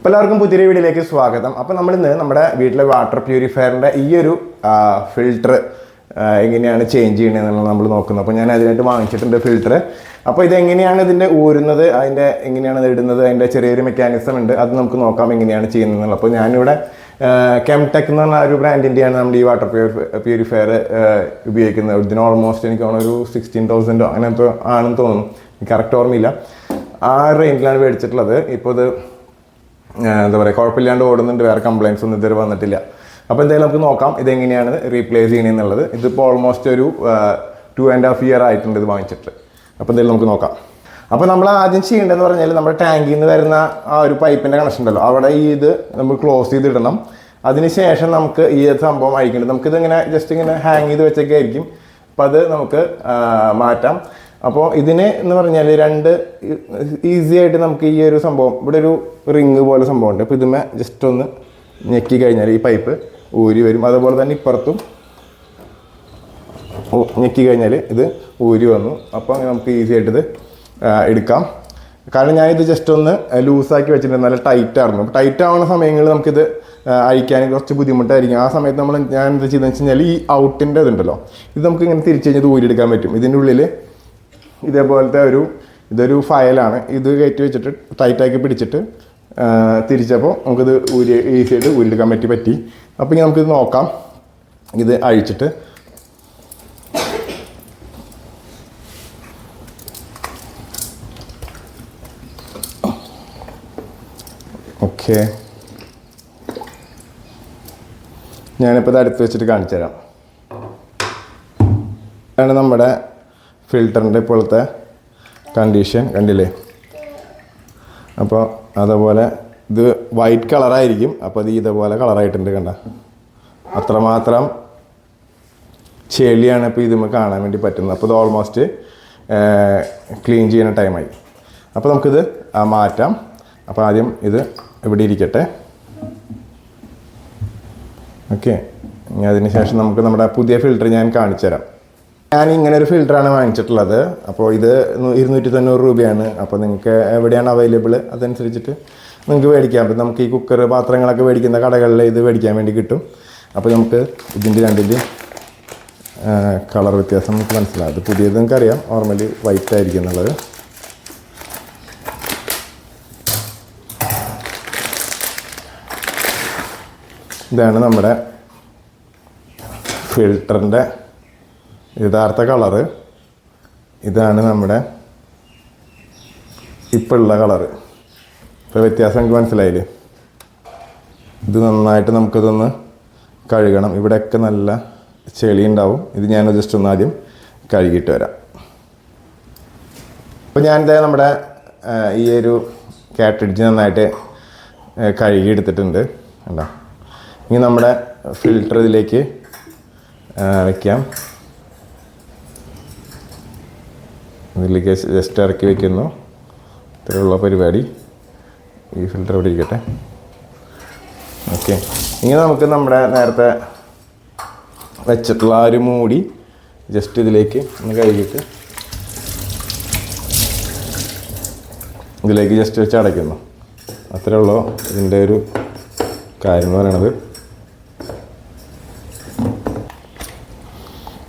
അപ്പോൾ എല്ലാവർക്കും പുതിയൊരു വീഡിയോയിലേക്ക് സ്വാഗതം. അപ്പോൾ നമ്മളിന്ന് നമ്മുടെ വീട്ടിലെ വാട്ടർ പ്യൂരിഫയറിൻ്റെ ഈ ഒരു ഫിൽറ്റർ എങ്ങനെയാണ് ചേഞ്ച് ചെയ്യണമെന്നുള്ളത് നമ്മൾ നോക്കുന്നത്. അപ്പോൾ ഞാൻ അതിനായിട്ട് വാങ്ങിച്ചിട്ടുണ്ട് ഫിൽറ്റർ. അപ്പോൾ ഇതെങ്ങനെയാണ് ഇതിൻ്റെ ഊരുന്നത്, അതിൻ്റെ എങ്ങനെയാണ് ഇടുന്നത്, അതിൻ്റെ ചെറിയൊരു മെക്കാനിസം ഉണ്ട്, അത് നമുക്ക് നോക്കാം എങ്ങനെയാണ് ചെയ്യുന്നത്. അപ്പോൾ ഞാനിവിടെ കെംടെക് എന്ന് പറഞ്ഞ ഒരു ബ്രാൻഡിൻ്റെയാണ് നമ്മുടെ ഈ വാട്ടർ പ്യൂരിഫയർ ഉപയോഗിക്കുന്നത്. ഇതിന് ഓൾമോസ്റ്റ് എനിക്ക് തോന്നുന്നു ഒരു 16,000 അങ്ങനത്തെ ആണെന്ന് തോന്നുന്നു, എനിക്ക് കറക്റ്റ് ഓർമ്മയില്ല. ആ റേഞ്ചിലാണ് മേടിച്ചിട്ടുള്ളത്. ഇപ്പോൾ ഇത് എന്താ പറയുക, കുഴപ്പമില്ലാണ്ട് ഓടുന്നുണ്ട്, വേറെ കംപ്ലയിൻസ് ഒന്നും ഇതുവരെ വന്നിട്ടില്ല. അപ്പോൾ എന്തായാലും നമുക്ക് നോക്കാം ഇതെങ്ങനെയാണ് റീപ്ലേസ് ചെയ്യണമെന്നുള്ളത്. ഇതിപ്പോൾ ഓൾമോസ്റ്റ് ഒരു 2.5 year ആയിട്ടുണ്ട് ഇത് വാങ്ങിച്ചിട്ട്. അപ്പോൾ എന്തായാലും നമുക്ക് നോക്കാം. അപ്പോൾ നമ്മൾ ആദ്യം ചെയ്യേണ്ടതെന്ന് പറഞ്ഞാൽ നമ്മുടെ ടാങ്കിൽ നിന്ന് വരുന്ന ആ ഒരു പൈപ്പിൻ്റെ കണക്ഷൻ ഉണ്ടല്ലോ, അവിടെ ഇത് നമ്മൾ ക്ലോസ് ചെയ്തിടണം. അതിനുശേഷം നമുക്ക് ഈ സംഭവം അഴിക്കേണ്ടത്, നമുക്കിതിങ്ങനെ ജസ്റ്റ് ഇങ്ങനെ ഹാങ് ചെയ്ത് വെച്ചൊക്കെ ആയിരിക്കും. അപ്പോൾ അത് നമുക്ക് മാറ്റാം. അപ്പോൾ ഇതിന് എന്ന് പറഞ്ഞാൽ രണ്ട് ഈസി ആയിട്ട് നമുക്ക് ഈ ഒരു സംഭവം, ഇവിടെ ഒരു റിങ് പോലെ സംഭവം ഉണ്ട്. അപ്പോൾ ഇതുമേ ജസ്റ്റ് ഒന്ന് ഞെക്കി കഴിഞ്ഞാൽ ഈ പൈപ്പ് ഊരി വരും. അതുപോലെ തന്നെ ഇപ്പുറത്തും ഞെക്കി കഴിഞ്ഞാൽ ഇത് ഊരി വന്നു. അപ്പോൾ നമുക്ക് ഈസി ആയിട്ട് ഇത് എടുക്കാം. കാരണം ഞാനിത് ജസ്റ്റ് ഒന്ന് ലൂസാക്കി വെച്ചിട്ടുണ്ട്, നല്ല ടൈറ്റ് ആയിരുന്നു. അപ്പോൾ ടൈറ്റ് ആവുന്ന സമയങ്ങളിൽ നമുക്കിത് അഴിക്കാൻ കുറച്ച് ബുദ്ധിമുട്ടായിരിക്കും. ആ സമയത്ത് ഞാൻ എന്താ ചെയ്തതെന്ന് വെച്ച് കഴിഞ്ഞാൽ ഈ ഔട്ടിൻ്റെ ഇതുണ്ടല്ലോ, ഇത് നമുക്ക് ഇങ്ങനെ തിരിച്ച് കഴിഞ്ഞാൽ ഊരിയെടുക്കാൻ പറ്റും. ഇതിൻ്റെ ഉള്ളിൽ ഇതേപോലത്തെ ഇതൊരു ഫയലാണ്, ഇത് കയറ്റി വെച്ചിട്ട് ടൈറ്റാക്കി പിടിച്ചിട്ട് തിരിച്ചപ്പോൾ നമുക്കിത് ഈസി ആയിട്ട് ഊരിയെടുക്കാൻ പറ്റി. അപ്പോൾ ഇങ്ങനെ നമുക്കിത് നോക്കാം. ഇത് അഴിച്ചിട്ട് ഓക്കെ, ഞാനിപ്പോൾ ഇത് അടുത്ത് വെച്ചിട്ട് കാണിച്ചു തരാം. ഇതാണ് നമ്മുടെ ഫിൽറ്ററിൻ്റെ ഇപ്പോഴത്തെ കണ്ടീഷൻ, കണ്ടില്ലേ? അപ്പോൾ അതുപോലെ ഇത് വൈറ്റ് കളറായിരിക്കും. അപ്പോൾ ഇത് ഇതേപോലെ കളറായിട്ടുണ്ട്, കണ്ട? അത്രമാത്രം ചെളിയാണ് ഇപ്പോൾ ഇത് കാണാൻ വേണ്ടി പറ്റുന്നത്. അപ്പോൾ ഇത് ഓൾമോസ്റ്റ് ക്ലീൻ ചെയ്യുന്ന ടൈമായി. അപ്പോൾ നമുക്കിത് മാറ്റാം. അപ്പോൾ ആദ്യം ഇത് ഇവിടെ ഇരിക്കട്ടെ. ഓക്കെ, ഇനി അതിന് ശേഷം നമുക്ക് നമ്മുടെ പുതിയ ഫിൽറ്റർ ഞാൻ കാണിച്ചു തരാം. ഞാൻ ഇങ്ങനെ ഒരു ഫിൽറ്ററാണ് വാങ്ങിച്ചിട്ടുള്ളത്. അപ്പോൾ ഇത് 290 രൂപയാണ്. അപ്പോൾ നിങ്ങൾക്ക് എവിടെയാണ് അവൈലബിൾ അതനുസരിച്ചിട്ട് നിങ്ങൾക്ക് മേടിക്കാം. അപ്പോൾ നമുക്ക് ഈ കുക്കർ പാത്രങ്ങളൊക്കെ മേടിക്കുന്ന കടകളിൽ ഇത് മേടിക്കാൻ വേണ്ടി കിട്ടും. അപ്പോൾ നമുക്ക് ഇതിൻ്റെ രണ്ടിൻ്റെ കളർ വ്യത്യാസം നമുക്ക് മനസ്സിലാവും. അത് പുതിയത് നിങ്ങൾക്കറിയാം, നോർമലി വൈറ്റ് ആയിരിക്കും എന്നുള്ളത്. ഇതാണ് നമ്മുടെ ഫിൽറ്ററിൻ്റെ യഥാർത്ഥ കളറ്. ഇതാണ് നമ്മുടെ ഇപ്പോൾ ഉള്ള കളറ്. ഇപ്പോൾ വ്യത്യാസം എനിക്ക് മനസ്സിലായില്ലേ? ഇത് നന്നായിട്ട് നമുക്കിതൊന്ന് കഴുകണം. ഇവിടെയൊക്കെ നല്ല ചെളി ഉണ്ടാവും. ഇത് ഞാൻ ജസ്റ്റ് ഒന്ന് ആദ്യം കഴുകിയിട്ട് വരാം. അപ്പോൾ ഞാനിത് നമ്മുടെ ഈ ഒരു കാട്രിഡ്ജ് നന്നായിട്ട് കഴുകി എടുത്തിട്ടുണ്ട്, കണ്ടോ? ഇനി നമ്മുടെ ഫിൽറ്റർ ഇതിലേക്ക് വയ്ക്കാം. ഇതിലേക്ക് ജസ്റ്റ് ഇറക്കി വയ്ക്കുന്നു. ഇത്രയുള്ള പരിപാടി. ഈ ഫിൽറ്റർ ഇവിടെ ഇരിക്കട്ടെ. ഓക്കെ, ഇങ്ങനെ നമുക്ക് നമ്മുടെ നേരത്തെ വെച്ചിട്ടുള്ള ആ ഒരു മൂടി ജസ്റ്റ് ഇതിലേക്ക് ഒന്ന് കഴുകിയിട്ട് ഇതിലേക്ക് ജസ്റ്റ് വെച്ച് അടയ്ക്കുന്നു. അത്രേ ഉള്ളൂ ഇതിൻ്റെ ഒരു കാര്യം എന്ന് പറയണത്.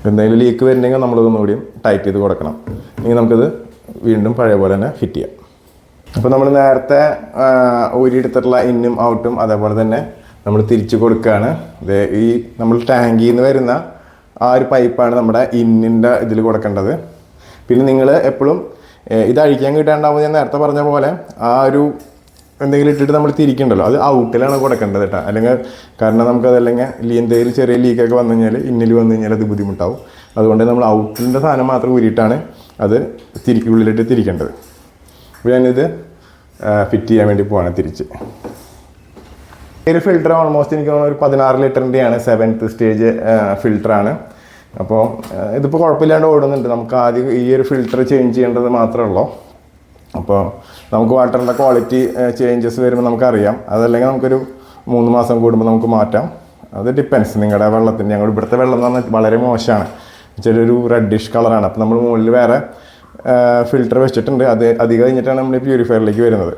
എന്തെങ്കിലും ലീക്ക് വരുന്നെങ്കിൽ നമ്മളിതൊന്നുകൂടിയും ടൈറ്റ് ചെയ്ത് കൊടുക്കണം. ഇനി നമുക്കിത് വീണ്ടും പഴയ പോലെ തന്നെ ഫിറ്റ് ചെയ്യാം. അപ്പോൾ നമ്മൾ നേരത്തെ ഊരിയെടുത്തിട്ടുള്ള ഇന്നും ഔട്ടും അതേപോലെ തന്നെ നമ്മൾ തിരിച്ച് കൊടുക്കുകയാണ്. ഇത് ഈ നമ്മൾ ടാങ്കിൽ നിന്ന് വരുന്ന ആ ഒരു പൈപ്പാണ് നമ്മുടെ ഇന്നിൻ്റെ ഇതിൽ കൊടുക്കേണ്ടത്. പിന്നെ നിങ്ങൾ എപ്പോഴും ഇത് അഴിക്കാൻ കിട്ടാണ്ടാവുമ്പോൾ ഞാൻ നേരത്തെ പറഞ്ഞ പോലെ ആ ഒരു എന്തെങ്കിലും ഇട്ടിട്ട് നമ്മൾ തിരിക്കണ്ടല്ലോ, അത് ഔട്ടിലാണ് കൊടുക്കേണ്ടത് കേട്ടോ. അല്ലെങ്കിൽ കാരണം നമുക്കതല്ലെങ്കിൽ എന്തെങ്കിലും ചെറിയ ലീക്കൊക്കെ വന്നു കഴിഞ്ഞാൽ ഇന്നിൽ വന്നു കഴിഞ്ഞാൽ അത് ബുദ്ധിമുട്ടാവും. അതുകൊണ്ട് നമ്മൾ ഔട്ടിൻ്റെ സാധനം മാത്രം ഊരിയിട്ടാണ് അത് ഉള്ളിലിട്ട് തിരിക്കേണ്ടത്. അപ്പോൾ ഞാനിത് ഫിറ്റ് ചെയ്യാൻ വേണ്ടി പോവാണ് തിരിച്ച്. ഈ ഒരു ഫിൽറ്റർ ഓൾമോസ്റ്റ് എനിക്ക് തോന്നുന്നു ഒരു 16 ലിറ്ററിൻ്റെയാണ്, 7th സ്റ്റേജ് ഫിൽറ്ററാണ്. അപ്പോൾ ഇതിപ്പോൾ കുഴപ്പമില്ലാണ്ട് ഓടുന്നുണ്ട്. നമുക്ക് ആദ്യം ഈ ഒരു ഫിൽറ്റർ ചേഞ്ച് ചെയ്യേണ്ടത് മാത്രമേ ഉള്ളൂ. അപ്പോൾ നമുക്ക് വാട്ടറിൻ്റെ ക്വാളിറ്റി ചേഞ്ചസ് വരുമ്പോൾ നമുക്കറിയാം. അതല്ലെങ്കിൽ നമുക്കൊരു 3 മാസം കൂടുമ്പോൾ നമുക്ക് മാറ്റാം. അത് ഡിപ്പെൻസ് നിങ്ങളുടെ വെള്ളത്തിൻ്റെ. ഞങ്ങളുടെ ഇവിടുത്തെ വെള്ളം എന്ന് പറഞ്ഞാൽ വളരെ മോശമാണ്, ചിലൊരു റെഡിഷ് കളറാണ്. അപ്പോൾ നമ്മൾ മുകളിൽ വേറെ ഫിൽറ്റർ വെച്ചിട്ടുണ്ട്. അത് അധികം കഴിഞ്ഞിട്ടാണ് നമ്മൾ പ്യൂരിഫയറിലേക്ക് വരുന്നത്.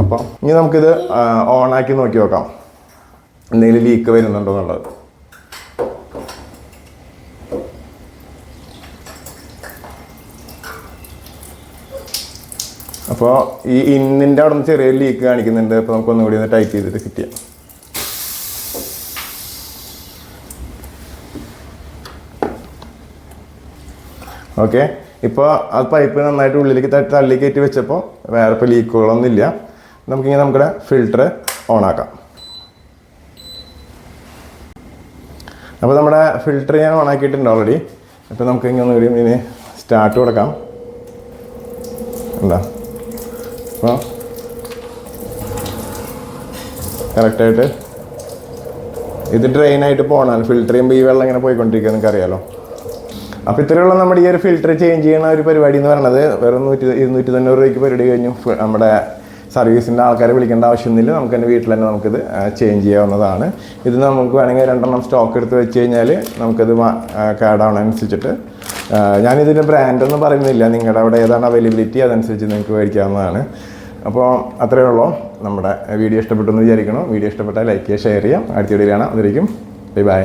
അപ്പോൾ ഇനി നമുക്കിത് ഓണാക്കി നോക്കി നോക്കാം എന്തെങ്കിലും ലീക്ക് വരുന്നുണ്ടോ എന്നുള്ളത്. അപ്പോൾ ഈ ഇന്നിൻ്റെ അവിടെ നിന്ന് ചെറിയ ലീക്ക് കാണിക്കുന്നുണ്ട്. അപ്പോൾ നമുക്ക് ഒന്നുകൂടി ഒന്ന് ടൈറ്റ് ചെയ്തിട്ട് ഫിറ്റ് ചെയ്യാം. ഓക്കെ, ഇപ്പോൾ ആ പൈപ്പ് നന്നായിട്ട് ഉള്ളിലേക്ക് തള്ളി കയറ്റി വെച്ചപ്പോൾ വേറെ ഇപ്പോൾ ലീക്കുകളൊന്നും ഇല്ല. നമുക്കിങ്ങനെ നമ്മുടെ ഫിൽറ്റർ ഓണാക്കാം. അപ്പോൾ നമ്മുടെ ഫിൽറ്റർ ഞാൻ ഓണാക്കിയിട്ടുണ്ട് ഓൾറെഡി. അപ്പോൾ നമുക്ക് ഇങ്ങനെ ഒന്നുകൂടി ഇനി സ്റ്റാർട്ട് കൊടുക്കാം. എന്താ അപ്പോൾ കറക്റ്റായിട്ട് ഇത് ഡ്രെയിനായിട്ട് പോകണം. ഫിൽറ്റർ ചെയ്യുമ്പോൾ ഈ വെള്ളം ഇങ്ങനെ പോയിക്കൊണ്ടിരിക്കുക, നിങ്ങൾക്ക് അറിയാമല്ലോ. അപ്പോൾ ഇത്രയുള്ള നമ്മുടെ ഈ ഒരു ഫിൽറ്റർ ചേഞ്ച് ചെയ്യുന്ന ഒരു പരിപാടി എന്ന് പറയുന്നത് വെറും 290 രൂപയ്ക്ക് പരിപാടി കഴിഞ്ഞു. നമ്മുടെ സർവീസിൻ്റെ ആൾക്കാരെ വിളിക്കേണ്ട ആവശ്യമൊന്നുമില്ല. നമുക്ക് തന്നെ വീട്ടിൽ തന്നെ നമുക്കിത് ചേഞ്ച് ചെയ്യാവുന്നതാണ്. ഇത് നമുക്ക് വേണമെങ്കിൽ 2 സ്റ്റോക്ക് എടുത്ത് വെച്ച് കഴിഞ്ഞാൽ നമുക്കത് കേടാവണനുസരിച്ചിട്ട്, ഞാനിതിൻ്റെ ബ്രാൻഡൊന്നും പറയുന്നില്ല, നിങ്ങളുടെ അവിടെ ഏതാണ് അവൈലബിലിറ്റി അതനുസരിച്ച് നിങ്ങൾക്ക് മേടിക്കാവുന്നതാണ്. അപ്പോൾ അത്രയേ ഉള്ളൂ. നമ്മുടെ വീഡിയോ ഇഷ്ടപ്പെട്ടു എന്ന് വിചാരിക്കണം. വീഡിയോ ഇഷ്ടപ്പെട്ടാൽ ലൈക്ക് ചെയ്യുക, ഷെയർ ചെയ്യാം. അടുത്ത വീഡിയോ കാണാം. അതിലേക്കും ബൈ ബൈ.